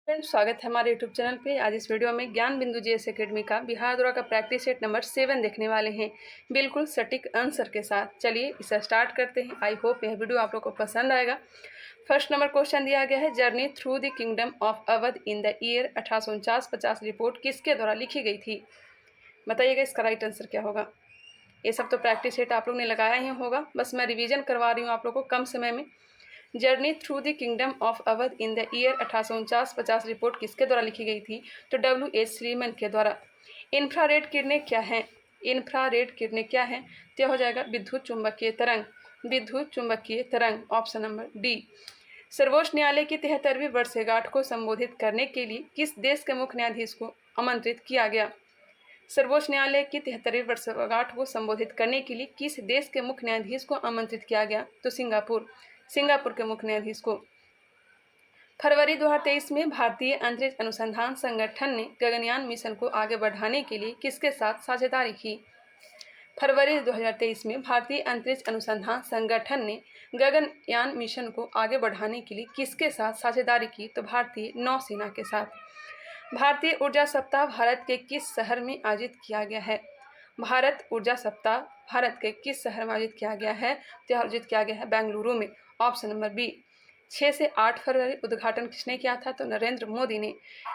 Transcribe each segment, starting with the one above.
Friends, स्वागत है हमारे यूट्यूब चैनल पे। आज इस वीडियो में ज्ञान बिंदु जीएस एकेडमी का बिहार दौरा का प्रैक्टिस सेट नंबर 7 देखने वाले हैं, बिल्कुल सटीक आंसर के साथ। चलिए इसे स्टार्ट करते हैं। आई होप यह वीडियो आप लोग को पसंद आएगा। फर्स्ट नंबर क्वेश्चन दिया गया है, journey through the kingdom of Awadh in the year 1849-50 report किसके द्वारा लिखी गई थी? बताइएगा इसका राइट आंसर क्या होगा। ये सब तो प्रैक्टिस सेट आप लोग ने लगाया ही होगा, बस मैं रिविजन करवा रही हूँ आप लोग को कम समय में। Journey through the kingdom of Awadh in the year 1849-50 report किसके द्वारा लिखी गई थी? तो W.H. श्रीमन के द्वारा। इंफ्रारेड किरणें क्या हैं? इंफ्रारेड किरणें क्या हैं? तो हो जाएगा विद्युत चुंबकीय तरंग। विद्युत चुंबकीय तरंग, ऑप्शन नंबर डी। सर्वोच्च न्यायालय की 73वीं वर्षगांठ को संबोधित करने के लिए किस देश के मुख्य न्यायाधीश को आमंत्रित किया गया? सर्वोच्च न्यायालय की 73वीं वर्षगांठ को संबोधित करने के लिए किस देश के मुख्य न्यायाधीश को आमंत्रित किया गया? तो सिंगापुर के मुख्य न्यायाधीश को। फरवरी 2023 में भारतीय अंतरिक्ष अनुसंधान संगठन ने गगनयान मिशन को आगे बढ़ाने के लिए किसके साथ साझेदारी की? फरवरी 2023 में भारतीय अंतरिक्ष अनुसंधान संगठन ने गगनयान मिशन को आगे बढ़ाने के लिए किसके साथ साझेदारी की? तो भारतीय नौसेना के साथ। भारतीय ऊर्जा सप्ताह भारत के किस शहर में आयोजित किया गया है? भारत ऊर्जा सप्ताह भारत के किस शहर में आयोजित किया गया है? तो आयोजित किया गया है बेंगलुरु में, ऑप्शन नंबर बी। 6 से 8 फरवरी उद्घाटन किसने किया था? तो नरेंद्र मोदी ने।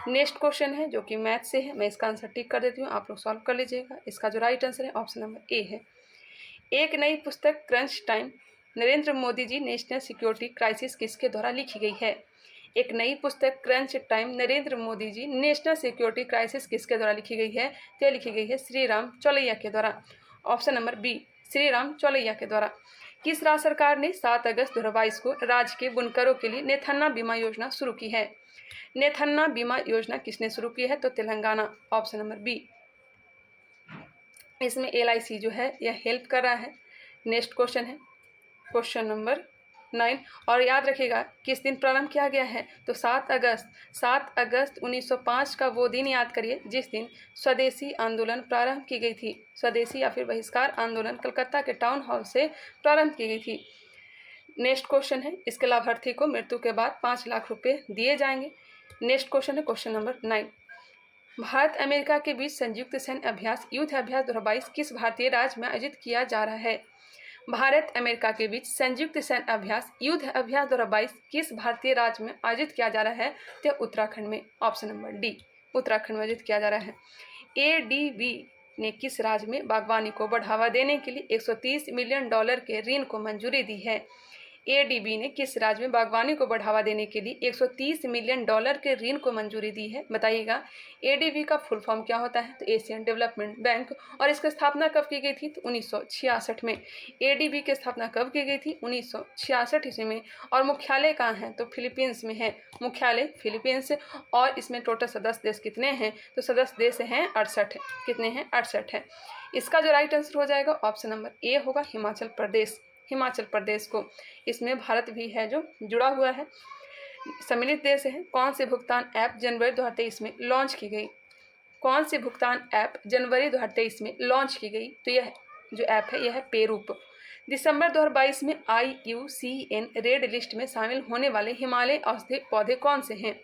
नेक्स्ट क्वेश्चन है जो कि मैथ से है, मैं इसका आंसर टिक कर देती हूँ, आप लोग सॉल्व कर लीजिएगा। इसका जो राइट आंसर है ऑप्शन नंबर ए है। एक नई पुस्तक crunch time Narendra Modi ji national security crisis किसके द्वारा लिखी गई है? एक नई पुस्तक crunch time Narendra Modi ji national security crisis किसके द्वारा लिखी गई है? तो लिखी गई है श्री राम चौलैया के द्वारा, option number B, Shri Ram Chaulaiya के द्वारा। किस राज्य सरकार ने 7 अगस्त 2022 को राज्य के बुनकरों के लिए नेथन्ना बीमा योजना शुरू की है? नेथन्ना बीमा योजना किसने शुरू की है? तो तेलंगाना, ऑप्शन नंबर बी। इसमें LIC जो है यह हेल्प कर रहा है। नेक्स्ट क्वेश्चन है क्वेश्चन नंबर 9, और याद रखिएगा किस दिन प्रारंभ किया गया है? तो 7 अगस्त 1905 का वो दिन याद करिए जिस दिन स्वदेशी आंदोलन प्रारंभ की गई थी। स्वदेशी या फिर बहिष्कार आंदोलन कलकत्ता के टाउन हॉल से प्रारंभ की गई थी। नेक्स्ट क्वेश्चन है, इसके लाभार्थी को मृत्यु के बाद 5 लाख रुपए दिए जाएंगे। नेक्स्ट क्वेश्चन है क्वेश्चन नंबर 9, भारत अमेरिका के बीच संयुक्त सैन्य अभ्यास युद्ध अभ्यास 2022 किस भारतीय राज्य में आयोजित किया जा रहा है? भारत अमेरिका के बीच संयुक्त सैन्य अभ्यास युद्ध अभ्यास 2022 किस भारतीय राज्य में आयोजित किया जा रहा है? तो उत्तराखंड में, ऑप्शन नंबर डी, उत्तराखंड में आयोजित किया जा रहा है। ADB ने किस राज्य में बागवानी को बढ़ावा देने के लिए $130 मिलियन के ऋण को मंजूरी दी है? ADB ने किस राज्य में बागवानी को बढ़ावा देने के लिए $130 मिलियन के ऋण को मंजूरी दी है? बताइएगा। ADB का फुल फॉर्म क्या होता है? तो एशियन डेवलपमेंट बैंक। और इसकी स्थापना कब की गई थी? तो 1966 में। ADB की स्थापना कब की गई थी? 1966 ईस्वी में। और मुख्यालय कहाँ है? तो फिलीपींस में है, मुख्यालय फिलीपींस। और इसमें टोटल सदस्य देश कितने हैं? तो सदस्य देश हैं 68। कितने हैं? 68 है। इसका जो राइट आंसर हो जाएगा ऑप्शन नंबर ए होगा, हिमाचल प्रदेश। हिमाचल प्रदेश को, इसमें भारत भी है जो जुड़ा हुआ है, सम्मिलित देश है। कौन सी भुगतान ऐप जनवरी 2023 में लॉन्च की गई? कौन सी भुगतान ऐप जनवरी 2023 में लॉन्च की गई? तो यह जो ऐप है यह है पेरूप। दिसंबर 2022 में IUCN रेड लिस्ट में शामिल होने वाले हिमालय औषधीय पौधे कौन से हैं?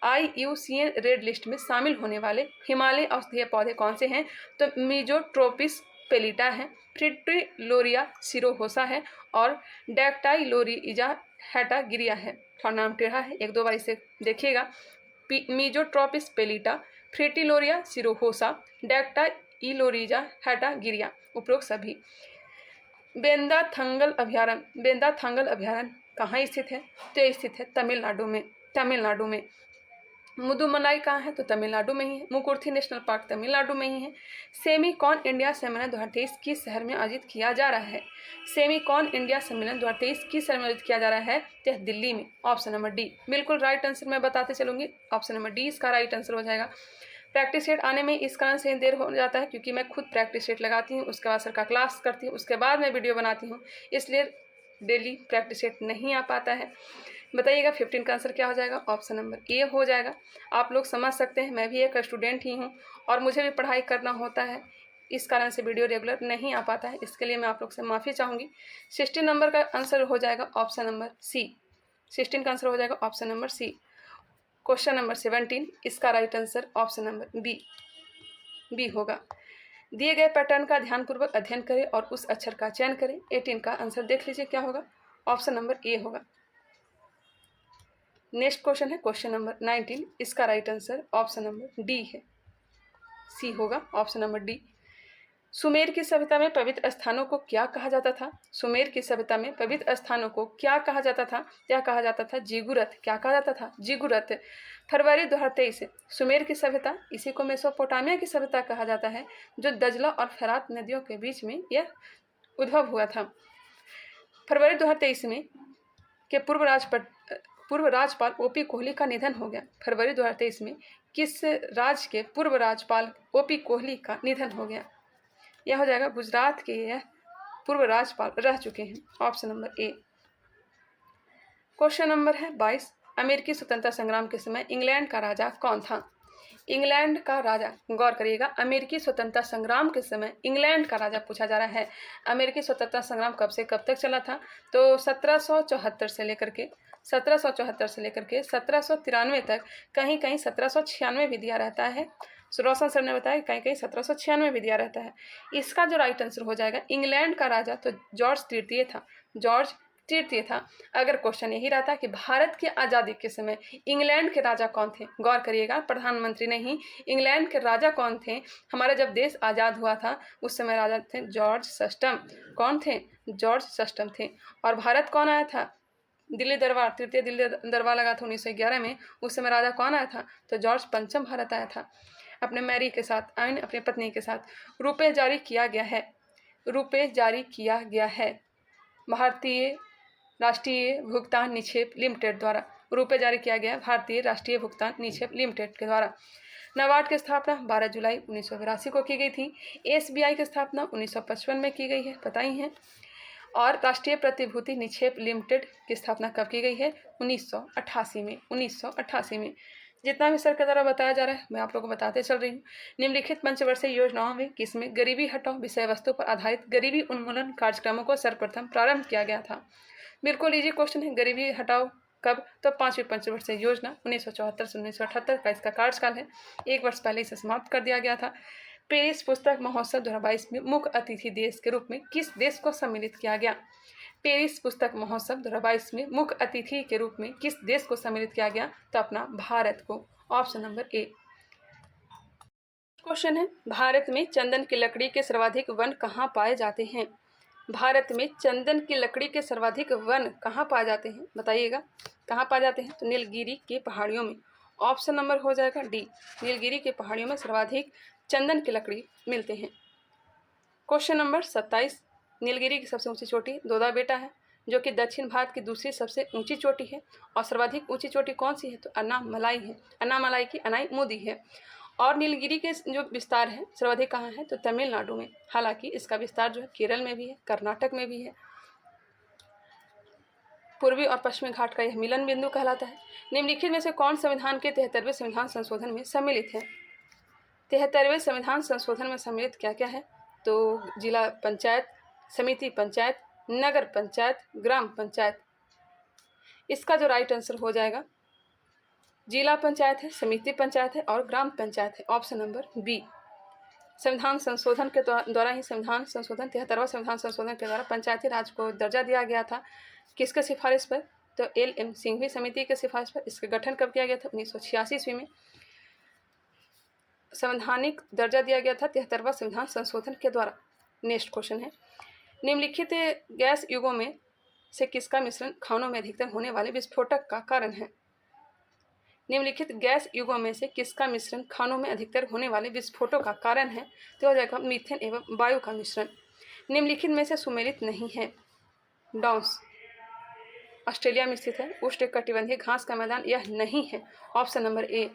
IUCN रेड लिस्ट में शामिल होने वाले हिमालय औषधीय पौधे कौन से हैं? तो मीजोट्रोपिस पेलिटा है, फ्रिटिलोरिया सिरोहोसा है और डैक्टाइलोरिजा हैटागिरिया है। थोड़ा नाम टेढ़ा है, 1-2 बार इसे देखिएगा। मीजोट्रोपिस पेलिटा, फ्रिटिलोरिया सिरोहोसा, डैक्टाइलोरिजा हैटागिरिया, उपरोक्त सभी। बेंदाथंगल अभयारण्य कहाँ स्थित है? तो स्थित है तमिलनाडु में। मुदुमलाई कहाँ है? तो तमिलनाडु में ही है। मुकुर्थी नेशनल पार्क तमिलनाडु में ही है। सेमीकॉन इंडिया सम्मेलन 2023 किस शहर में आयोजित किया जा रहा है? सेमीकॉन इंडिया सम्मेलन 2023 किस शहर में आयोजित किया जा रहा है? तो दिल्ली में, ऑप्शन नंबर डी। बिल्कुल राइट आंसर मैं बताते चलूँगी, ऑप्शन नंबर डी इसका राइट आंसर हो जाएगा। प्रैक्टिस सेट आने में इस कारण से देर हो जाता है क्योंकि मैं खुद प्रैक्टिस सेट लगाती हूँ, उसके बाद सर का क्लास करती हूँ, उसके बाद मैं वीडियो बनाती हूँ, इसलिए डेली प्रैक्टिस सेट नहीं आ पाता है। बताइएगा 15 का आंसर क्या हो जाएगा? ऑप्शन नंबर ए हो जाएगा। आप लोग समझ सकते हैं, मैं भी एक स्टूडेंट ही हूँ और मुझे भी पढ़ाई करना होता है, इस कारण से वीडियो रेगुलर नहीं आ पाता है, इसके लिए मैं आप लोग से माफ़ी चाहूँगी। 16 नंबर का आंसर हो जाएगा ऑप्शन नंबर सी। 16 का आंसर हो जाएगा option number C. Question number 17, इसका right answer option number B होगा। दिए गए पैटर्न का ध्यानपूर्वक अध्ययन करें और उस अक्षर का चयन करें। 18 का आंसर देख लीजिए क्या होगा, ऑप्शन नंबर ए होगा। नेक्स्ट क्वेश्चन है क्वेश्चन नंबर 19, इसका right answer option number D है, सी होगा, ऑप्शन नंबर डी। सुमेर की सभ्यता में पवित्र स्थानों को क्या कहा जाता था? सुमेर की सभ्यता में पवित्र स्थानों को क्या कहा जाता था? क्या कहा जाता था? जिगुरत। क्या कहा जाता था? जिगुरत। फरवरी 2023 सुमेर की सभ्यता, इसी को मेसोपोटामिया की सभ्यता कहा जाता है, जो दजला और फरात नदियों के बीच में यह उद्भव हुआ था। फरवरी 2023 में के पूर्व राज्यपाल ओपी कोहली का निधन हो गया। फरवरी 2023 में किस राज्य के पूर्व राज्यपाल ओपी कोहली का निधन हो गया? यह हो जाएगा गुजरात के यह पूर्व राज्यपाल रह चुके हैं, ऑप्शन नंबर ए। क्वेश्चन नंबर है 22, अमेरिकी स्वतंत्रता संग्राम के समय इंग्लैंड का राजा कौन था? इंग्लैंड का राजा, गौर करिएगा, अमेरिकी स्वतंत्रता संग्राम के समय इंग्लैंड का राजा पूछा जा रहा है। अमेरिकी स्वतंत्रता संग्राम कब से कब तक चला था? तो 1774 से लेकर के 1793 तक, कहीं कहीं 1796 भी दिया रहता है। रोशन सर ने बताया कहीं कहीं 1796 भी दिया रहता है। इसका जो राइट आंसर हो जाएगा इंग्लैंड का राजा तो जॉर्ज तृतीय था, जॉर्ज तृतीय था। अगर क्वेश्चन यही रहता कि भारत की आज़ादी के समय इंग्लैंड के राजा कौन थे, गौर करिएगा, प्रधानमंत्री नहीं, इंग्लैंड के राजा कौन थे? हमारा जब देश आज़ाद हुआ था उस समय राजा थे जॉर्ज सस्टम। कौन थे? जॉर्ज सस्टम थे। और भारत कौन आया था? दिल्ली दरबार, तृतीय दिल्ली दरबार लगा था 1911 में, उस समय राजा कौन आया था? तो जॉर्ज पंचम भारत आया था अपने मैरी के साथ, अपनी पत्नी के साथ। रुपये जारी किया गया है, रुपये जारी किया गया है भारतीय राष्ट्रीय भुगतान निक्षेप लिमिटेड द्वारा। रुपये जारी किया गया भारतीय राष्ट्रीय भुगतान निक्षेप लिमिटेड के द्वारा। नाबार्ड की स्थापना 12 जुलाई 1982 को की गई थी। SBI की स्थापना 1955 में की गई है, पता ही है। और राष्ट्रीय प्रतिभूति निक्षेप लिमिटेड की स्थापना कब की गई है? 1988 में, 1988 में। जितना भी सर के द्वारा बताया जा रहा है मैं आप लोगों को बताते चल रही हूँ। निम्नलिखित पंचवर्षीय योजनाओं में किसमें गरीबी हटाओ विषय वस्तु पर आधारित गरीबी उन्मूलन कार्यक्रमों को सर्वप्रथम प्रारंभ किया गया था? बिल्कुल इजी क्वेश्चन है। गरीबी हटाओ कब? तो 5वीं पंचवर्षीय योजना 1974 से 1978 का इसका कार्यकाल है। 1 वर्ष पहले इसे समाप्त कर दिया गया था। पेरिस पुस्तक महोत्सव 2022 में मुख्य अतिथि देश के रूप में किस देश को सम्मिलित किया गया? पेरिस पुस्तक महोत्सव 2022 में मुख्य अतिथि के रूप में किस देश को सम्मिलित किया गया? तो अपना भारत को, ऑप्शन नंबर ए। क्वेश्चन है, भारत में चंदन की लकड़ी के सर्वाधिक वन कहाँ पाए जाते हैं? भारत में चंदन की लकड़ी के सर्वाधिक वन कहाँ पाए जाते हैं? बताइएगा, कहाँ पाए जाते हैं? तो नीलगिरी की पहाड़ियों में, ऑप्शन नंबर हो जाएगा डी। नीलगिरी की पहाड़ियों में सर्वाधिक चंदन की लकड़ी मिलते हैं। क्वेश्चन नंबर 27, नीलगिरी की सबसे ऊंची चोटी दोदा बेटा है, जो कि दक्षिण भारत की दूसरी सबसे ऊंची चोटी है। और सर्वाधिक ऊंची चोटी कौन सी है? तो अन्नामलाई है, अन्नामलाई की अनाई है। और नीलगिरी के जो विस्तार है सर्वाधिक कहाँ है? तो तमिलनाडु में। हालांकि इसका विस्तार जो है केरल में भी है, कर्नाटक में भी है। पूर्वी और पश्चिमी घाट का यह मिलन बिंदु कहलाता है। निम्नलिखित में से कौन संविधान के 73वें संविधान संशोधन में सम्मिलित है? 73वें संविधान संशोधन में सम्मिलित क्या क्या है? तो जिला पंचायत, समिति पंचायत, नगर पंचायत, ग्राम पंचायत। इसका जो राइट आंसर हो जाएगा जिला पंचायत है, समिति पंचायत है और ग्राम पंचायत है, ऑप्शन नंबर बी। संविधान संशोधन के द्वारा ही संविधान संशोधन 73वां संविधान संशोधन के द्वारा पंचायती राज को दर्जा दिया गया था। किसके सिफारिश पर? तो LM सिंघवी समिति के सिफारिश पर। इसका गठन कब किया गया था? 1986 ईस्वी में संवैधानिक दर्जा दिया गया था 73वां संविधान संशोधन के द्वारा। नेक्स्ट क्वेश्चन है, निम्नलिखित गैस युगों में से किसका मिश्रण खानों में अधिकतर होने वाले विस्फोटक का कारण है? निम्नलिखित गैस युगों में से किसका मिश्रण खानों में अधिकतर होने वाले विस्फोटों का कारण है? तो हो जाएगा मीथेन एवं वायु का मिश्रण। निम्नलिखित में से सुमेलित नहीं है। डाउन्स ऑस्ट्रेलिया में स्थित है, उष्णकटिबंधीय घास का मैदान यह नहीं है, ऑप्शन नंबर ए।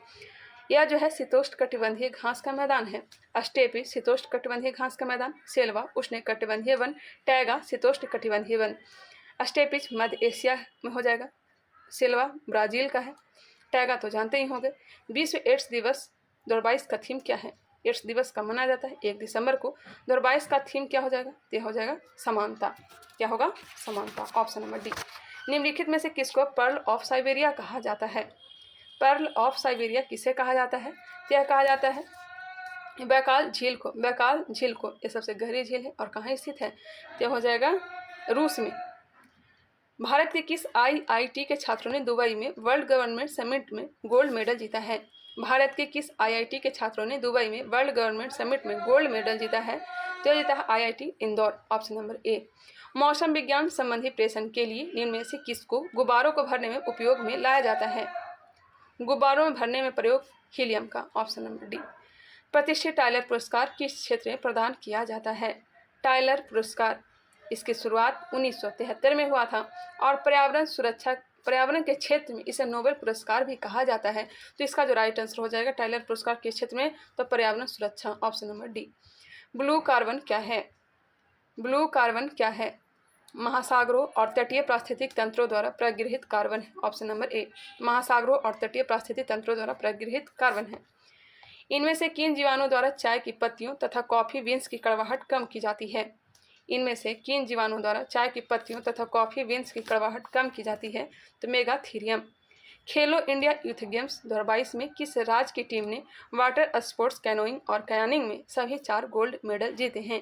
यह जो है शीतोष्णकटिबंधीय घास का मैदान है। स्टेपी शीतोष्णकटिबंधीय घास का मैदान, सेल्वा उष्णकटिबंधीय वन, टैगा शीतोष्णकटिबंधीय वन। स्टेपिज मध्य एशिया में हो जाएगा, सेल्वा ब्राज़ील का है, टैगा तो जानते ही होंगे। विश्व एड्स दिवस 2022 का थीम क्या है? एड्स दिवस का मनाया जाता है 1 दिसंबर को। 2022 का थीम क्या हो जाएगा? यह हो जाएगा समानता। क्या होगा? समानता, ऑप्शन नंबर डी। निम्नलिखित में से किसको पर्ल ऑफ साइबेरिया कहा जाता है? पर्ल ऑफ साइबेरिया किसे कहा जाता है? तो यह कहा जाता है बैकाल झील को। बैकाल झील को, ये सबसे गहरी झील है और कहाँ स्थित है? तो यह हो जाएगा रूस में। भारत के किस IIT के छात्रों ने दुबई में वर्ल्ड गवर्नमेंट समिट में गोल्ड मेडल जीता है? भारत के किस IIT के छात्रों ने दुबई में वर्ल्ड गवर्नमेंट समिट में गोल्ड मेडल जीता है? तो जीता है IIT इंदौर, ऑप्शन नंबर ए। मौसम विज्ञान संबंधी प्रेषण के लिए निम्न में से किसको गुब्बारों को भरने में उपयोग में लाया जाता है? गुब्बारों में भरने में प्रयोग हीलियम का, ऑप्शन नंबर डी। प्रतिष्ठित टाइलर पुरस्कार किस क्षेत्र में प्रदान किया जाता है? टाइलर पुरस्कार, इसकी शुरुआत 1973 में हुआ था और पर्यावरण के क्षेत्र में इसे नोबेल पुरस्कार भी कहा जाता है। तो इसका जो राइट आंसर हो जाएगा टाइलर पुरस्कार किस क्षेत्र में? तो पर्यावरण सुरक्षा, option number D. Blue carbon क्या है? ब्लू कार्बन क्या है? महासागरों और तटीय पारिस्थितिक तंत्रों द्वारा प्रगृहित कार्बन है, ऑप्शन नंबर ए। महासागरों और तटीय पारिस्थितिक तंत्रों द्वारा प्रगृहित कार्बन है। इनमें से किन जीवाणुओं द्वारा चाय की पत्तियों तथा कॉफी बीन्स की कड़वाहट कम की जाती है? इनमें से किन जीवाणुओं द्वारा चाय की पत्तियों तथा कॉफी बीन्स की कड़वाहट कम की जाती है? तो मेगाथीरियम। खेलो इंडिया यूथ गेम्स 2022 में किस राज्य की टीम ने वाटर स्पोर्ट्स कैनोइंग और कयानिंग में सभी 4 गोल्ड मेडल जीते हैं?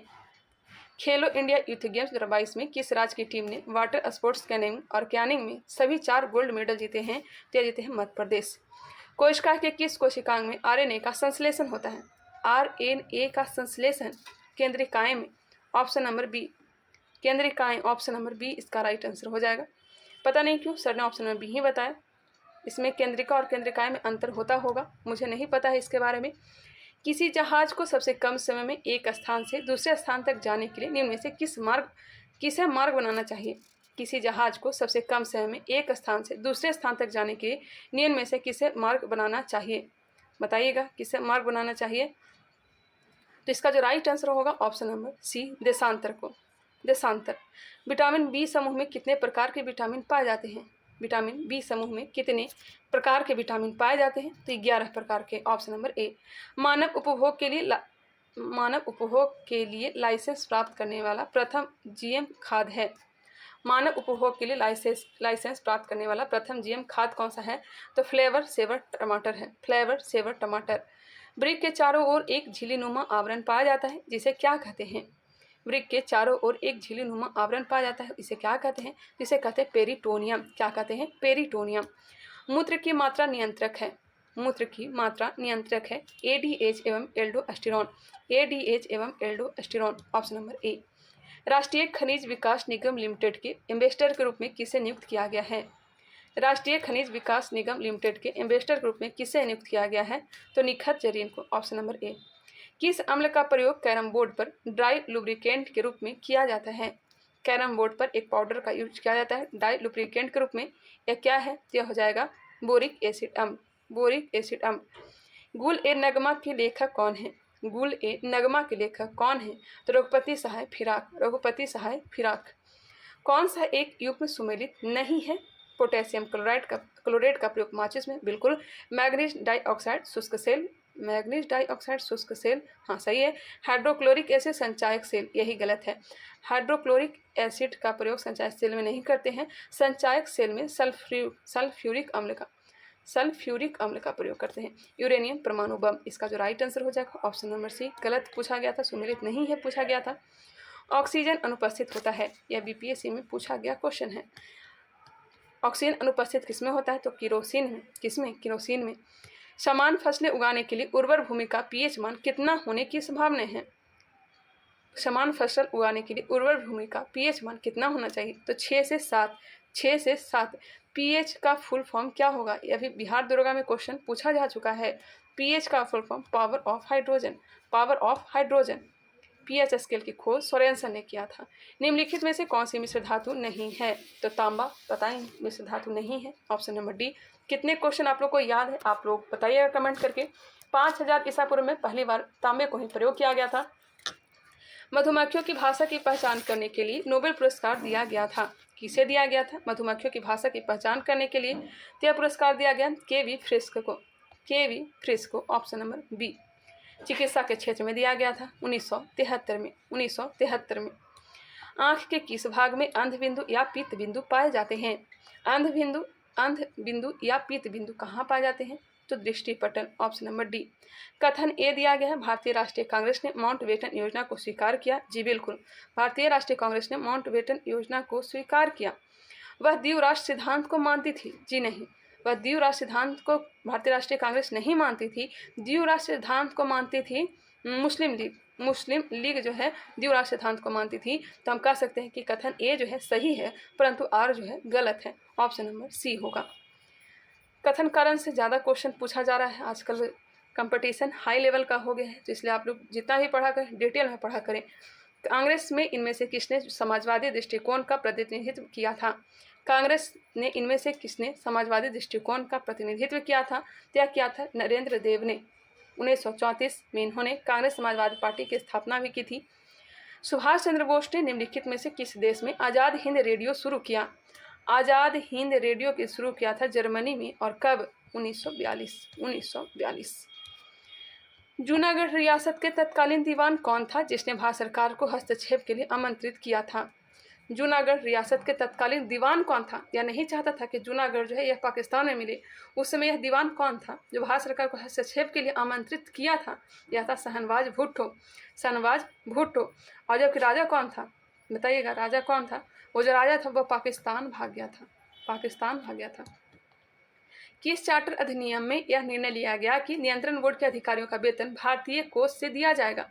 खेलो इंडिया यूथ गेम्स 2022 में किस राज्य की टीम ने वाटर स्पोर्ट्स कैनोइंग और कयानिंग में सभी 4 गोल्ड मेडल जीते हैं? तो जीते हैं मध्य प्रदेश। कोशिका के किस कोशिकांग में RNA का संश्लेषण होता है? RNA का संश्लेषण केंद्रिकाएं में, ऑप्शन नंबर बी। केंद्रिकाएं, ऑप्शन नंबर बी इसका राइट आंसर हो जाएगा। पता नहीं क्यों सर ने ऑप्शन नंबर बी ही बताया। इसमें केंद्रिका और केंद्रिकाएं में अंतर होता होगा, मुझे नहीं पता है इसके बारे में। किसी जहाज को सबसे कम समय में एक स्थान से दूसरे स्थान तक जाने के लिए निम्न में से किसे मार्ग बनाना चाहिए? किसी जहाज को सबसे कम समय में एक स्थान से दूसरे स्थान तक जाने के लिए निम्न में से किसे मार्ग बनाना चाहिए? बताइएगा किसे मार्ग बनाना चाहिए? तो इसका जो राइट आंसर होगा ऑप्शन नंबर सी, देशांतर को। देशांतर। विटामिन बी समूह में कितने प्रकार के विटामिन पाए जाते हैं? विटामिन बी समूह में कितने प्रकार के विटामिन पाए जाते हैं? तो 11 प्रकार के, ऑप्शन नंबर ए। मानव उपभोग के लिए लाइसेंस प्राप्त करने वाला प्रथम GM खाद है। मानव उपभोग के लिए लाइसेंस प्राप्त करने वाला प्रथम GM खाद कौन सा है? तो फ्लेवर सेवर टमाटर है। फ्लेवर सेवर टमाटर। वृक्क के चारों ओर एक झिल्लीनुमा आवरण पाया जाता है, जिसे क्या कहते हैं? वृक्क के चारों ओर एक झिल्लीनुमा आवरण पाया जाता है, इसे क्या कहते हैं? जिसे कहते हैं पेरिटोनियम। क्या कहते हैं? पेरिटोनियम। मूत्र की मात्रा नियंत्रक है। मूत्र की मात्रा नियंत्रक है ADH एवं एल्डोस्टेरॉन। ADH एवं एल्डोस्टेरॉन, ऑप्शन नंबर ए। राष्ट्रीय खनिज विकास निगम लिमिटेड के एम्बेसडर के रूप में किसे नियुक्त किया गया है? राष्ट्रीय खनिज विकास निगम लिमिटेड के एम्बेसडर के रूप में किसे नियुक्त किया गया है? तो निखत जरीन को, ऑप्शन नंबर ए। किस अम्ल का प्रयोग कैरम बोर्ड पर ड्राई लुब्रिकेंट के रूप में किया जाता है? कैरम बोर्ड पर एक पाउडर का यूज किया जाता है ड्राई लुब्रिकेंट के रूप में, यह क्या है? यह हो जाएगा बोरिक एसिड अम्ल। बोरिक एसिड अम्ल। गुल ए नगमा के लेखक कौन है? गुल ए नगमा के लेखक कौन है? तो रघुपति सहाय फिराक। रघुपति सहाय फिराक। कौन सा एक युग्म सुमेलित नहीं है? पोटेशियम क्लोराइड का प्रयोग माचिस में, बिल्कुल। मैग्नीज डाइऑक्साइड शुष्क सेल। मैग्नीज डाइऑक्साइड शुष्क सेल, हाँ सही है। हाइड्रोक्लोरिक एसिड संचायक सेल, यही गलत है। हाइड्रोक्लोरिक एसिड का प्रयोग संचायक सेल में नहीं करते हैं, संचायक सेल में सल्फ्यूरिक अम्ल का प्रयोग करते हैं। यूरेनियम परमाणु बम, इसका जो राइट आंसर हो जाएगा ऑप्शन नंबर सी। गलत पूछा गया था, सुमेलित नहीं है पूछा गया था। ऑक्सीजन अनुपस्थित होता है, यह BPSC में पूछा गया क्वेश्चन है। ऑक्सीजन अनुपस्थित किसमें होता है? तो केरोसिन में। किसमें? केरोसिन में। समान फसलें उगाने के लिए उर्वर भूमि का pH मान कितना होने की संभावना है? समान फसल उगाने के लिए उर्वर भूमि का pH मान कितना होना चाहिए? तो 6 से 7। 6 से 7। pH का फुल फॉर्म क्या होगा? यह भी बिहार दरोगा में क्वेश्चन पूछा जा चुका है। pH का full form power of hydrogen. Power of hydrogen. pH scale की खोज सोरेनसन ने किया था। निम्नलिखित में से कौन सी मिश्र धातु नहीं है? तो तांबा, बताएं मिश्र धातु नहीं है, ऑप्शन नंबर डी। कितने क्वेश्चन आप लोग को याद है आप लोग बताइएगा कमेंट करके। 5000 ईसा पूर्व में पहली बार तांबे को ही प्रयोग किया गया था। मधुमक्खियों की भाषा की पहचान करने के लिए नोबेल पुरस्कार दिया गया था। किसे दिया गया था? मधुमक्खियों की भाषा की पहचान करने के लिए यह पुरस्कार दिया गया KV फ्रिस्क को। KV फ्रिस्क को, ऑप्शन नंबर बी। चिकित्सा के क्षेत्र में दिया गया था 1973 में। 1973 में। आँख के किस भाग में अंध बिंदु या पित्त बिंदु पाए जाते हैं? अंध बिंदु अंध बिंदु या पीत बिंदु कहाँ पाए जाते हैं? तो दृष्टिपटल, ऑप्शन नंबर डी। कथन ए दिया गया है, भारतीय राष्ट्रीय कांग्रेस ने माउंटबेटन योजना को स्वीकार किया। जी बिल्कुल, भारतीय राष्ट्रीय कांग्रेस ने माउंटबेटन योजना को स्वीकार किया। वह द्वीप राष्ट्र सिद्धांत को मानती थी? जी नहीं, वह द्वीप राष्ट्र सिद्धांत को भारतीय राष्ट्रीय कांग्रेस नहीं मानती थी। द्वीप राष्ट्र सिद्धांत को मानती थी मुस्लिम लीग। मुस्लिम लीग जो है द्वीप राष्ट्र सिद्धांत को मानती थी। तो हम कह सकते हैं कि कथन ए जो है सही है, परंतु आर जो है गलत है। ऑप्शन नंबर सी होगा। कथन कारण से ज़्यादा क्वेश्चन पूछा जा रहा है। आजकल कंपटीशन हाई लेवल का हो गया है, तो इसलिए आप लोग जितना भी पढ़ा करें डिटेल में पढ़ा करें। कांग्रेस में इनमें से किसने समाजवादी दृष्टिकोण का प्रतिनिधित्व किया था? कांग्रेस ने इनमें से किसने समाजवादी दृष्टिकोण का प्रतिनिधित्व किया था? तो यह किया था नरेंद्र देव ने। 1934 में इन्होंने कांग्रेस समाजवादी पार्टी की स्थापना भी की थी। सुभाष चंद्र बोस ने निम्नलिखित में से किस देश में आज़ाद हिंद रेडियो शुरू किया? आज़ाद हिंद रेडियो के शुरू किया था जर्मनी में, और कब? 1942। जूनागढ़ रियासत के तत्कालीन दीवान कौन था जिसने भारत सरकार को हस्तक्षेप के लिए आमंत्रित किया था? जूनागढ़ रियासत के तत्कालीन दीवान कौन था? यह नहीं चाहता था कि जूनागढ़ जो है यह पाकिस्तान में मिले। उस समय यह दीवान कौन था जो भारत सरकार को हस्तक्षेप के लिए आमंत्रित किया था? यह था शाहनवाज भुट्टो। शाहनवाज भुट्टो। और जबकि राजा कौन था? बताइएगा, राजा कौन था? वो जो राजा था वह पाकिस्तान भाग गया था। पाकिस्तान भाग गया था। किस चार्टर अधिनियम में यह निर्णय लिया गया कि नियंत्रण बोर्ड के अधिकारियों का वेतन भारतीय कोष से दिया जाएगा?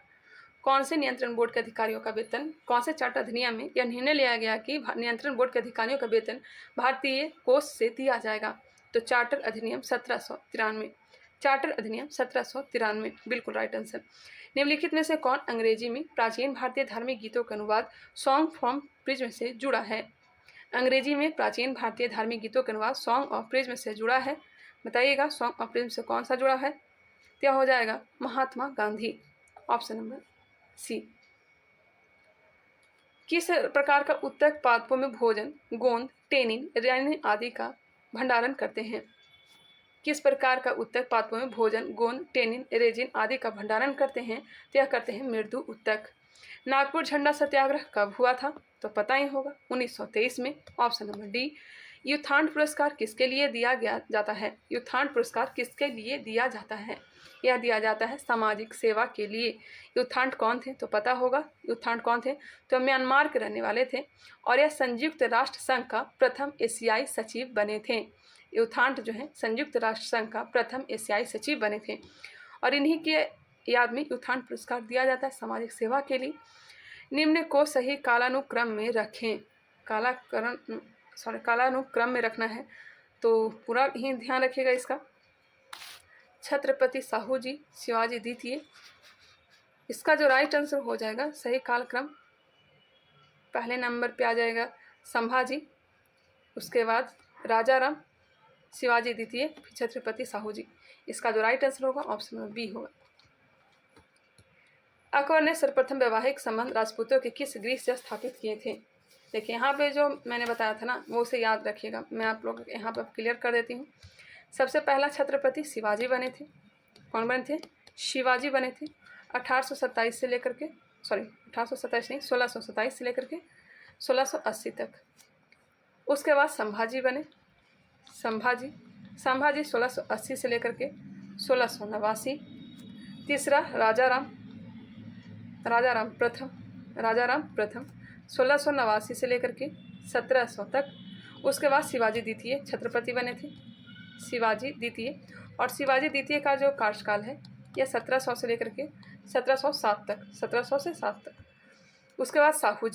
कौन से नियंत्रण बोर्ड के अधिकारियों का वेतन, कौन से चार्टर अधिनियम में यह निर्णय लिया गया कि नियंत्रण बोर्ड के अधिकारियों का वेतन भारतीय कोष से दिया जाएगा? तो चार्टर अधिनियम 1793। चार्टर अधिनियम 1793 बिल्कुल राइट आंसर। निम्नलिखित में से कौन अंग्रेजी में प्राचीन भारतीय धार्मिक गीतों का अनुवाद सॉन्ग फ्रॉम प्रिज्म से जुड़ा है? अंग्रेजी में प्राचीन भारतीय धार्मिक गीतों का अनुवाद सॉन्ग ऑफ प्रिज्म से जुड़ा है। बताइएगा, सॉन्ग ऑफ प्रिज्म से कौन सा जुड़ा है? क्या हो जाएगा? Mahatma Gandhi. Option number C. किस प्रकार का उत्तक पादपों में भोजन, गोंद, टेनिन, रेनिन आदि का भंडारण करते हैं? किस प्रकार का उत्तक पादपों में भोजन, गोंद, टेनिन, रेजिन आदि का भंडारण करते हैं? तो यह करते हैं मृदु उत्तक। नागपुर झंडा सत्याग्रह कब हुआ था? तो पता ही होगा, 1923 में। Option number D. युथांड पुरस्कार किसके लिए दिया जाता है? युथांड पुरस्कार किसके लिए दिया जाता है? यह दिया जाता है सामाजिक सेवा के लिए। युथांड कौन थे? तो पता होगा युथांड कौन थे? तो म्यांमार के रहने वाले थे, और यह संयुक्त राष्ट्र संघ का प्रथम एशियाई सचिव बने थे। युथांड जो है संयुक्त राष्ट्र संघ का प्रथम एशियाई सचिव बने थे, और इन्हीं के याद में युथांड पुरस्कार दिया जाता है सामाजिक सेवा के लिए। निम्न को सही कालानुक्रम में रखें। कालानुक्रम में रखना है, तो पूरा ही ध्यान रखिएगा इसका। छत्रपति साहू जी, शिवाजी द्वितीय, इसका जो राइट आंसर हो जाएगा सही कालक्रम, पहले नंबर पे आ जाएगा संभाजी, उसके बाद राजाराम, शिवाजी द्वितीय, फिर छत्रपति साहू जी। इसका जो राइट आंसर होगा ऑप्शन नंबर बी होगा। अकबर ने सर्वप्रथम वैवाहिक संबंध राजपूतों के किस गृह से स्थापित किए थे? देखिए यहाँ पे जो मैंने बताया था ना, वो उसे याद रखिएगा। मैं आप लोग यहाँ पर क्लियर कर देती हूँ। सबसे पहला छत्रपति शिवाजी बने थे। कौन बने थे? शिवाजी बने थे। 1827 से लेकर के 1627 से लेकर के 1680 तक। उसके बाद संभाजी बने। संभाजी 1680 से लेकर के 1689। तीसरा राजाराम प्रथम 1689 से लेकर के 1700 तक। उसके बाद शिवाजी द्वितीय छत्रपति बने थे, शिवाजी द्वितीय। और शिवाजी द्वितीय का जो कार्यकाल है यह 1700 से लेकर के 1707 तक, 1700 से 7 तक। उसके बाद साहू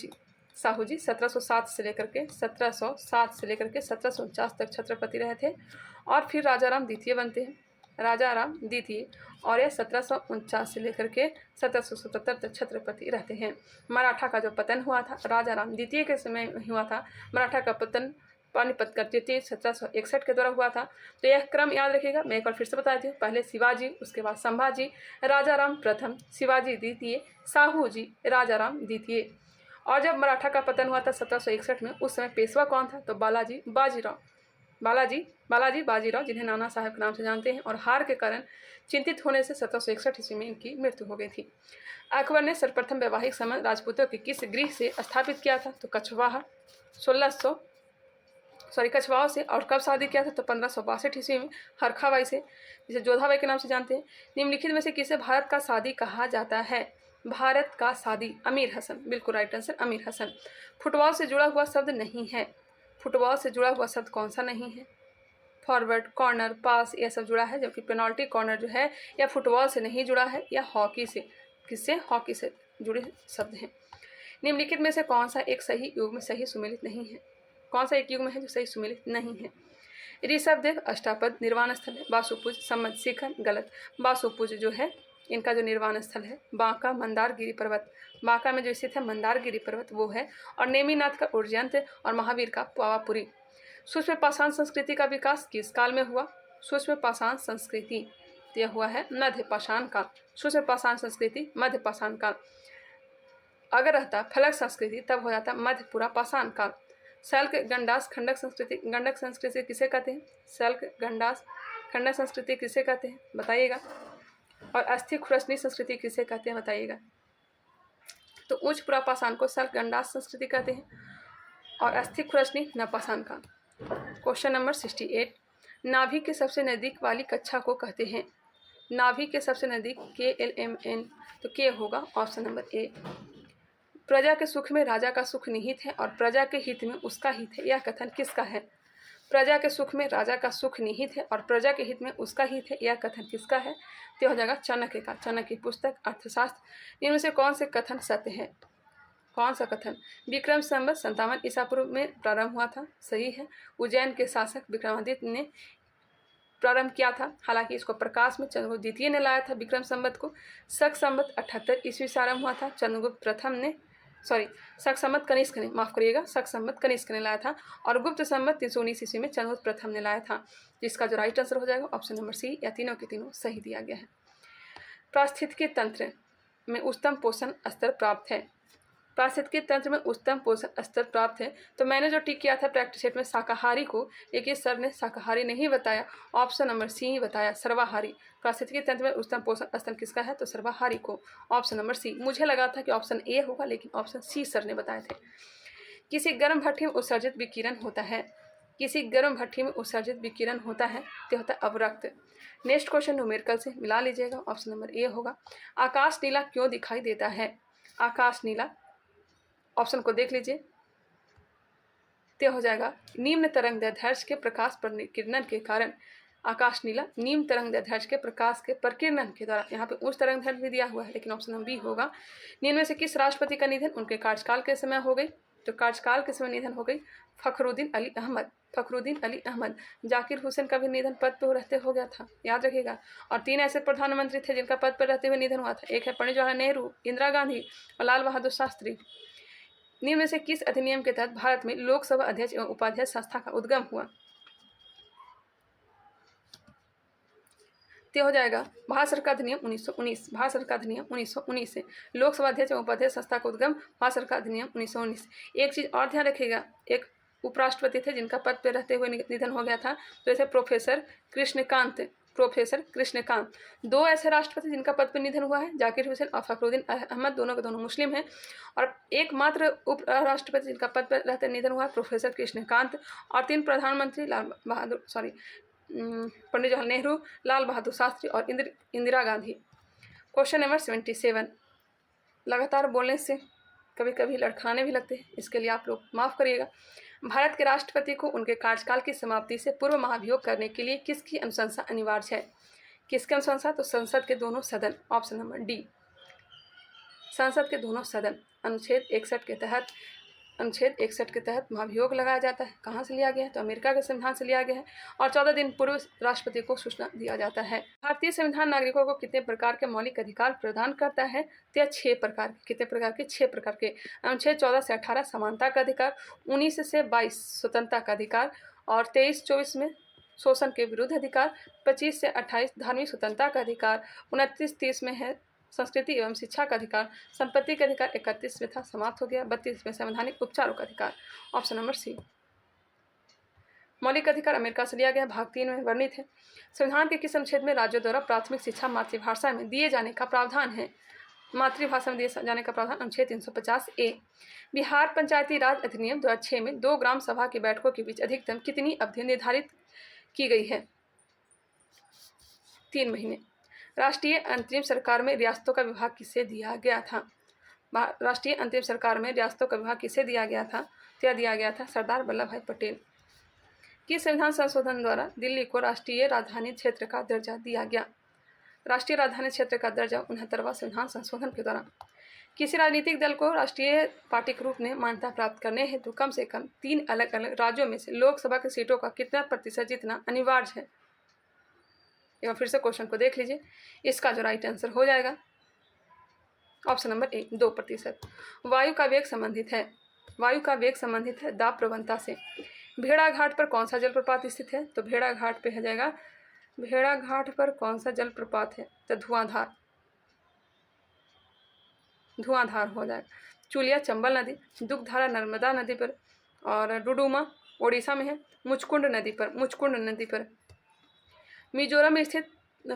जी 1707 से लेकर के 1749 तक छत्रपति रहे थे। और फिर राजाराम द्वितीय बनते हैं, राजाराम द्वितीय, और यह 1749 से लेकर के 1777 तक छत्रपति रहते हैं। मराठा का जो पतन हुआ था राजाराम द्वितीय के समय हुआ था। मराठा का पतन पानीपत का द्वितीय 1761 के द्वारा हुआ था। तो यह क्रम याद रखिएगा। मैं एक बार फिर से बता देती हूँ। पहले शिवाजी, उसके बाद संभाजी, राजाराम प्रथम, शिवाजी द्वितीय, साहू जी, राजाराम द्वितीय। और जब मराठा का पतन हुआ था 1761 में, उस समय पेशवा कौन था? तो बालाजी बाजीराव, जिन्हें नाना साहब के नाम से जानते हैं। और हार के कारण चिंतित होने से 1761 ईस्वी में इनकी मृत्यु हो गई थी। अकबर ने सर्वप्रथम वैवाहिक संबंध राजपूतों के किस गृह से स्थापित किया था? तो कछवाहा कछवाओं से। और कब शादी किया था? तो 1562 ईस्वी में हरखाबाई से, जिसे जोधाबाई के नाम से जानते हैं। निम्नलिखित में से किसे भारत का सादी कहा जाता है? भारत का सादी अमीर हसन, बिल्कुल राइट आंसर अमीर हसन। फुटबॉल से जुड़ा हुआ शब्द नहीं है। फुटबॉल से जुड़ा हुआ शब्द कौन सा नहीं है? फॉरवर्ड, कॉर्नर, पास, यह सब जुड़ा है, जबकि पेनल्टी कॉर्नर जो है यह फुटबॉल से नहीं जुड़ा है, या हॉकी से। किससे? हॉकी से जुड़े शब्द हैं। निम्नलिखित में से कौन सा एक सही युग में सही सुमेलित नहीं है? कौन सा एक युग में है जो सही सुमेलित नहीं है? ऋषभदेव अष्टापद निर्वाण स्थल है। वासुपुज, सम्मत शिखर, गलत। वासुपुज जो है इनका जो निर्वाण स्थल है बांका मंदारगिरी पर्वत, बांका में जो स्थित है मंदारगिरी पर्वत वो है। और नेमिनाथ का उज्जैन और महावीर का पावापुरी। सूक्ष्म पाषाण संस्कृति का विकास किस काल में हुआ? सूक्ष्म पाषाण संस्कृति यह हुआ है मध्य पाषाण काल। सूक्ष्म पाषाण संस्कृति मध्य पाषाण काल। अगर रहता फलक संस्कृति तब हो जाता मध्य पूरा पाषाण काल। शल्क गंडास खंडक संस्कृति, गंडक संस्कृति किसे कहते हैं? शल्क गंडास खंडक संस्कृति किसे कहते हैं बताइएगा। और अस्थि खुरसनी संस्कृति किसे कहते हैं बताइएगा। तो उच्च पूरा पाषाण को शल्क गंडास संस्कृति कहते हैं और अस्थि खुरसनी नवपाषाण काल। क्वेश्चन नंबर 68, नाभि के सबसे नज़दीक वाली कक्षा को कहते हैं? नाभि के सबसे नज़दीक KLMN, तो के होगा ऑप्शन नंबर ए। प्रजा के सुख में राजा का सुख निहित है और प्रजा के हित में उसका हित है, यह कथन किसका है? प्रजा के सुख में राजा का सुख निहित है और प्रजा के हित में उसका हित है, यह कथन किसका है? तो हो जाएगा चाणक्य का। चाणक्य की पुस्तक अर्थशास्त्र। इनमें से कौन से कथन सत्य है? कौन सा कथन? विक्रम संवत 57 ईसा पूर्व में प्रारंभ हुआ था, सही है। उज्जैन के शासक विक्रमादित्य ने प्रारंभ किया था, हालांकि इसको प्रकाश में चंद्रगुप्त द्वितीय ने लाया था विक्रम संवत को। शक संवत 78 ईस्वी से आरंभ हुआ था, चंद्रगुप्त प्रथम ने शक संवत कनिष्क ने, माफ करिएगा, शक संवत कनिष्क ने लाया था। और गुप्त संवत 319 ईस्वी में चंद्रगुप्त प्रथम ने लाया था, जिसका जो राइट आंसर हो जाएगा ऑप्शन नंबर सी, या तीनों के तीनों सही दिया गया है। पारिस्थितिकी तंत्र में उच्चतम पोषण स्तर प्राप्त है। पारिस्थितिकी तंत्र में उच्चतम पोषण स्तर प्राप्त है, तो मैंने जो टिक किया था प्रैक्टिस सेट में शाकाहारी को, लेकिन सर ने शाकाहारी नहीं बताया, ऑप्शन नंबर सी ही बताया, सर्वाहारी। पारिस्थितिकी तंत्र में उच्चतम पोषण स्तर किसका है? तो सर्वाहारी को, ऑप्शन नंबर सी। मुझे लगा था कि ऑप्शन ए होगा, लेकिन ऑप्शन सी सर ने बताए थे। किसी गर्म भट्ठी में उत्सर्जित विकिरण होता है? किसी गर्म भट्ठी में उत्सर्जित विकिरण होता है तो होता है अवरक्त। नेक्स्ट क्वेश्चन न्यूमेरिकल से मिला लीजिएगा, ऑप्शन नंबर ए होगा। आकाश नीला क्यों दिखाई देता है? आकाश नीला, ऑप्शन को देख लीजिए, तो हो जाएगा निम्न तरंग दैर्ध्य के प्रकाश प्रकिरणन के कारण। आकाश नीला निम्न तरंग दैर्ध्य के प्रकाश के प्रकिरणन के द्वारा। यहाँ पे उच्च तरंग दैर्ध्य भी दिया हुआ है, लेकिन ऑप्शन नंबर बी होगा। निम्न में से किस राष्ट्रपति का निधन उनके कार्यकाल के समय हो गई? तो कार्यकाल के समय निधन हो गई फखरुद्दीन अली अहमद। फखरुद्दीन अली अहमद। जाकिर हुसैन का भी निधन पद पर रहते हो गया था, याद रखिएगा। और 3 ऐसे प्रधानमंत्री थे जिनका पद पर रहते हुए निधन हुआ था, एक है पंडित जवाहरलाल नेहरू, इंदिरा गांधी और लाल बहादुर शास्त्री। निम्न में से किस अधिनियम के तहत भारत में लोकसभा अध्यक्ष एवं उपाध्यक्ष संस्था का उद्गम हुआ? तो हो जाएगा भारत सरकार अधिनियम 1919। भारत सरकार अधिनियम 1919 से लोकसभा अध्यक्ष एवं उपाध्यक्ष संस्था का उद्गम भारत सरकार अधिनियम 1919। एक चीज़ और ध्यान रखिएगा, एक उपराष्ट्रपति थे जिनका पद पर रहते हुए निधन हो गया था, तो ऐसे प्रोफेसर कृष्णकांत। प्रोफेसर कृष्णकांत। 2 ऐसे राष्ट्रपति जिनका पद पर निधन हुआ है, जाकिर हुसैन और फखरुद्दीन अहमद, दोनों के दोनों मुस्लिम हैं। और एकमात्र उप राष्ट्रपति जिनका पद पर रहते निधन हुआ है प्रोफेसर कृष्णकांत। और 3 प्रधानमंत्री पंडित जवाहरलाल नेहरू, लाल बहादुर शास्त्री और इंदिरा गांधी। Question number 77। लगातार बोलने से कभी कभी लड़खड़ाने भी लगते हैं, इसके लिए आप लोग माफ़ करिएगा। भारत के राष्ट्रपति को उनके कार्यकाल की समाप्ति से पूर्व महाभियोग करने के लिए किसकी अनुशंसा अनिवार्य है? किसकी अनुशंसा? तो संसद के दोनों सदन, ऑप्शन नंबर डी। संसद के दोनों सदन। अनुच्छेद 61 के तहत महाभियोग लगाया जाता है। कहाँ से लिया गया है? तो अमेरिका के संविधान से लिया गया है। और 14 दिन पूर्व राष्ट्रपति को सूचना दिया जाता है। भारतीय संविधान नागरिकों को कितने प्रकार के मौलिक अधिकार प्रदान करता है? तो 6 प्रकार के। कितने प्रकार के? 6 प्रकार के। अनुच्छेद 14 से 18 समानता का अधिकार, 19 से 22 स्वतंत्रता का अधिकार, और 23-24 में शोषण के विरुद्ध अधिकार, 25 से 28 धार्मिक स्वतंत्रता का अधिकार, 29-30 में है संस्कृति एवं शिक्षा का अधिकार, संपत्ति का अधिकार 31 में था, समाप्त हो गया। 32 में संवैधानिक उपचारों का अधिकार, ऑप्शन नंबर सी। मौलिक अधिकार अमेरिका से लिया गया, भाग 3 में वर्णित है। संविधान के किस अनुच्छेद में राज्यों द्वारा प्राथमिक शिक्षा मातृभाषा में दिए जाने का प्रावधान है? मातृभाषा में दिए जाने का प्रावधान अनुच्छेद 350A। बिहार पंचायती राज अधिनियम 2006 में 2 ग्राम सभा की बैठकों के बीच अधिकतम कितनी अवधि निर्धारित की गई है? 3 महीने। राष्ट्रीय अंतरिम सरकार में रियासतों का विभाग किसे दिया गया था? राष्ट्रीय अंतरिम सरकार में रियासतों का विभाग किसे दिया गया था? क्या दिया गया था? सरदार वल्लभ भाई पटेल। किस संविधान संशोधन द्वारा दिल्ली को राष्ट्रीय राजधानी क्षेत्र का दर्जा दिया गया? राष्ट्रीय राजधानी क्षेत्र का दर्जा 69वां संविधान संशोधन के द्वारा। किसी राजनीतिक दल को राष्ट्रीय पार्टी के रूप में मान्यता प्राप्त करने हेतु कम से कम 3 अलग अलग राज्यों में से लोकसभा की सीटों का कितना प्रतिशत जीतना अनिवार्य है? एक बार फिर से क्वेश्चन को देख लीजिए। इसका जो राइट आंसर हो जाएगा ऑप्शन नंबर ए 2%। वायु का वेग संबंधित है, वायु का वेग संबंधित है दाब प्रवणता से। भेड़ाघाट पर कौन सा जलप्रपात स्थित है? तो भेड़ाघाट पे है जाएगा, भेड़ाघाट पर कौन सा जलप्रपात है? तो धुआंधार, धुआंधार हो जाएगा। चुलिया चंबल नदी, दुग्धारा नर्मदा नदी पर, और डुडुमा ओडिशा में है, मुचकुंड नदी पर, मुचकुंड नदी पर। मिजोरम में स्थित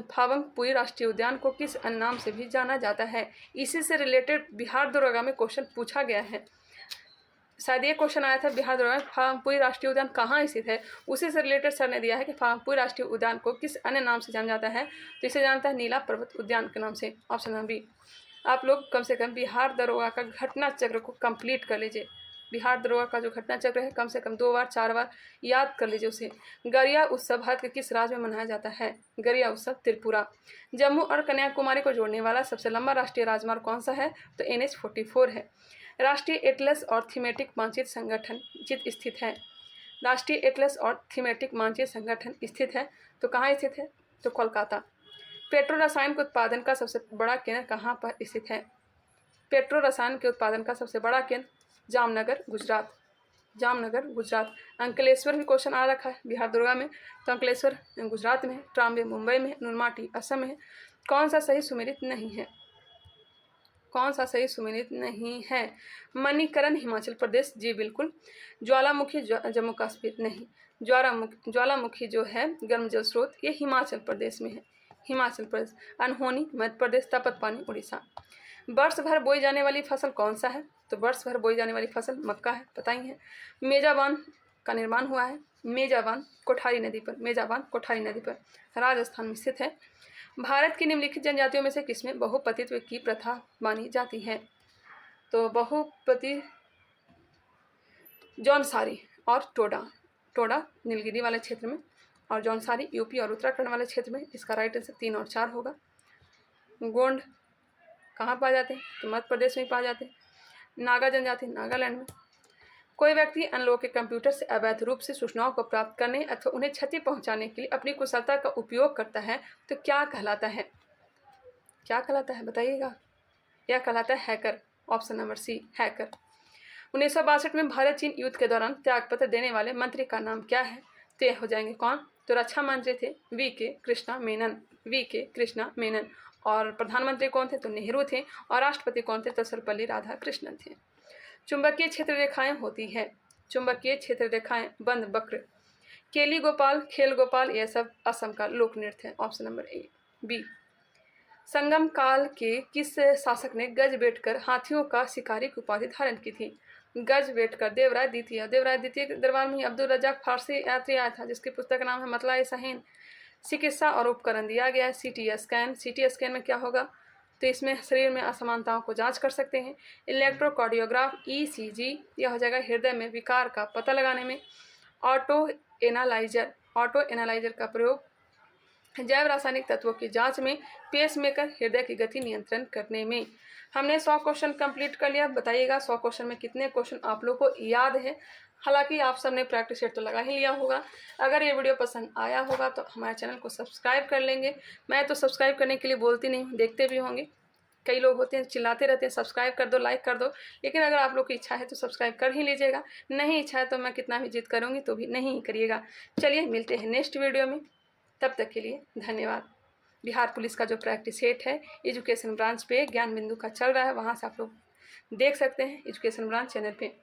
फावंगपुई राष्ट्रीय उद्यान को किस अन्य नाम से भी जाना जाता है? इसी से रिलेटेड बिहार दरोगा में क्वेश्चन पूछा गया है। शायद ये क्वेश्चन आया था बिहार दरोगा में, फावंगपुई राष्ट्रीय उद्यान कहाँ स्थित है? उसी से रिलेटेड सर ने दिया है कि फावंगपुई राष्ट्रीय उद्यान को किस अन्य नाम से जाना जाता है? तो इसे जानता है नीला पर्वत उद्यान के नाम से। Option number B. आप लोग कम से कम बिहार दरोगा का घटना चक्र को कंप्लीट कर लीजिए। बिहार दरोगा का जो घटना चक्र है कम से कम 2 बार 4 बार याद कर लीजिए उसे। गरिया उत्सव भारत के किस राज्य में मनाया जाता है? गरिया उत्सव त्रिपुरा। जम्मू और कन्याकुमारी को जोड़ने वाला सबसे लंबा राष्ट्रीय राजमार्ग कौन सा है? तो NH-44 है। राष्ट्रीय एटलस और थीमेटिक मानचित्र संगठन स्थित है। राष्ट्रीय एटलस और थीमेटिक मानचित्र संगठन स्थित है, तो कहाँ स्थित है? तो कोलकाता। पेट्रो रसायन के उत्पादन का सबसे बड़ा केंद्र कहाँ पर स्थित है? पेट्रो रसायन के उत्पादन का सबसे बड़ा केंद्र जामनगर गुजरात, जामनगर गुजरात। अंकलेश्वर भी क्वेश्चन आ रखा है बिहार दरोगा में, तो अंकलेश्वर गुजरात में है, ट्राम्बे मुंबई में है, नुनमाटी असम में है। कौन सा सही सुमेलित नहीं है? कौन सा सही सुमेलित नहीं है? मणिकरण हिमाचल प्रदेश, जी बिल्कुल। ज्वालामुखी जम्मू कश्मीर, नहीं। ज्वालामुखी जो है गर्म जल स्रोत, ये हिमाचल प्रदेश में है, हिमाचल प्रदेश। अनहोनी मध्य प्रदेश, तपत पानी उड़ीसा। वर्ष भर बोई जाने वाली फसल कौन सा है? तो वर्ष भर बोई जाने वाली फसल मक्का है, पता ही है। मेजा बांध का निर्माण हुआ है, मेजा बांध कोठारी नदी पर, मेजा बांध कोठारी नदी पर राजस्थान में स्थित है। भारत की निम्नलिखित जनजातियों में से किसमें बहुपतित्व की प्रथा मानी जाती है? तो बहुपति जौनसारी और टोडा, टोडा नीलगिरी वाले क्षेत्र में, और जौनसारी यूपी और उत्तराखंड वाले क्षेत्र में। इसका राइट आंसर 3 और 4 होगा। गोंड कहाँ पाए जाते हैं? तो मध्य प्रदेश में पाए जाते हैं। नागा जनजाति नागालैंड में। कोई व्यक्ति अन्य लोगों के कंप्यूटर से अवैध रूप से सूचनाओं को प्राप्त करने अथवा उन्हें क्षति पहुंचाने के लिए अपनी कुशलता का उपयोग करता है, तो क्या कहलाता है? क्या कहलाता है बताइएगा? यह कहलाता है hacker. Option number C, hacker. 1962 में भारत चीन युद्ध के दौरान त्यागपत्र देने वाले मंत्री का नाम क्या है? तो हो जाएंगे कौन? तो रक्षा मंत्री थे V.K. कृष्णा मेनन, V.K. कृष्णा मेनन। और प्रधानमंत्री कौन थे? तो नेहरू थे। और राष्ट्रपति कौन थे? तो सर्वपल्ली राधाकृष्णन थे। चुंबकीय क्षेत्र रेखाएं होती है, चुंबकीय क्षेत्र रेखाएं बंद वक्र। केली गोपाल, खेल गोपाल, यह सब असम का लोक नृत्य है। Option number A, B. Sangam काल के किस शासक ने गज बैठकर हाथियों का शिकारी की उपाधि धारण की थी? गज बैठकर देवराय द्वितीय। देवराय द्वितीय के दरबार में अब्दुल रजाक फारसी यात्री आया था, जिसकी पुस्तक का नाम है मतला ए सहीन। चिकित्सा और उपकरण दिया गया है CT स्कैन। CT स्कैन में क्या होगा? तो इसमें शरीर में असमानताओं को जांच कर सकते हैं। इलेक्ट्रोकार्डियोग्राफ ECG, यह हो जाएगा हृदय में विकार का पता लगाने में। ऑटो एनालाइजर, ऑटो एनालाइजर का प्रयोग जैव रासायनिक तत्वों की जांच में। पेसमेकर हृदय की गति नियंत्रण करने में। हमने 100 क्वेश्चन कंप्लीट कर लिया। बताइएगा 100 क्वेश्चन में कितने क्वेश्चन आप लोग को याद है? हालांकि आप सबने प्रैक्टिस सेट तो लगा ही लिया होगा। अगर ये वीडियो पसंद आया होगा तो हमारे चैनल को सब्सक्राइब कर लेंगे। मैं तो सब्सक्राइब करने के लिए बोलती नहीं हूँ, देखते भी होंगे। कई लोग होते हैं चिल्लाते रहते हैं सब्सक्राइब कर दो, लाइक कर दो, लेकिन अगर आप लोग की इच्छा है तो सब्सक्राइब कर ही लीजिएगा। नहीं इच्छा है तो मैं कितना भी जिद करूँगी तो भी नहीं करिएगा। चलिए मिलते हैं नेक्स्ट वीडियो में, तब तक के लिए धन्यवाद। बिहार पुलिस का जो प्रैक्टिस सेट है एजुकेशन ब्रांच पे ज्ञान बिंदु का चल रहा है, वहाँ से आप लोग देख सकते हैं एजुकेशन ब्रांच चैनल पे।